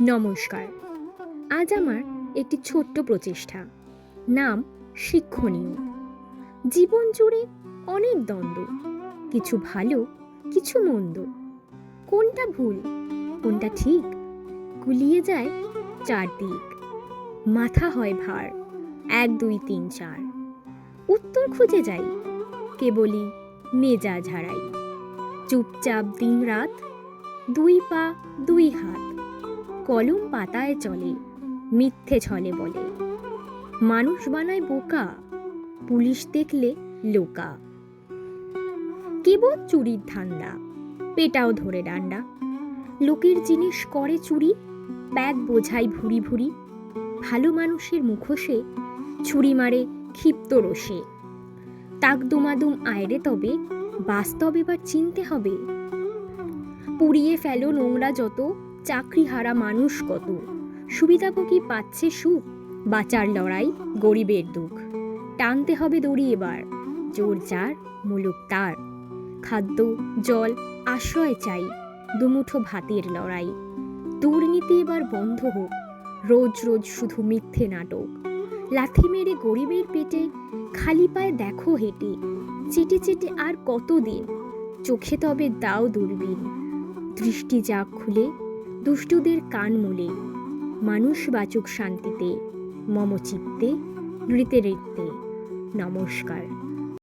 নমস্কার। আজ আমার একটি ছোট্ট প্রচেষ্টা, নাম শিক্ষণীয়। জীবন জুড়ে অনেক দ্বন্দ্ব, কিছু ভালো, কিছু মন্দ। কোনটা ভুল, কোনটা ঠিক, গুলিয়ে যায় চারদিক। মাথা হয় ভার, 1 2 3 4। উত্তর খুঁজে যাই, কেবলই মেজাজ হারাই। চুপচাপ দিন রাত, 2 পা 2 হাত। কলম পাতায় চলে, মিথ্যে ছলে বলে। মানুষ বানায় বোকা, পুলিশ দেখলে লোকা। কেবল চুরির ধান্দা, পেটাও ধরে ডান্ডা। লোকের জিনিস করে চুরি, ব্যাগ বোঝাই ভুরি ভুরি। ভালো মানুষের মুখোশে ছুরি মারে ক্ষিপ্ত রোষে। তাক দুমাদুম আয়রে তবে, বাস্তব এবার চিনতে হবে। পুড়িয়ে ফেলো নোংরা যত, চাকরি হারা মানুষ কত। সুবিধাভোগী পাচ্ছে সুখ, বাঁচার লড়াই গরিবের দুঃখ। টানতে হবে দড়ি এবার, জোর যার মুলুক তার। খাদ্য জল আশ্রয় চাই, দুমুঠো ভাতের লড়াই। দুর্নীতি এবার বন্ধ হোক, রোজ রোজ শুধু মিথ্যে নাটক। লাথি মেরে গরিবের পেটে, খালি পায়ে দেখো হেঁটে। চেটে চেটে আর কতদিন, চোখে তবে দাও দূরবীন। দৃষ্টি যাক খুলে, দুষ্টুদের কান মূলে। মানুষ বাঁচুক শান্তিতে, মম চিত্তে নৃত্যে নৃত্যে। নমস্কার।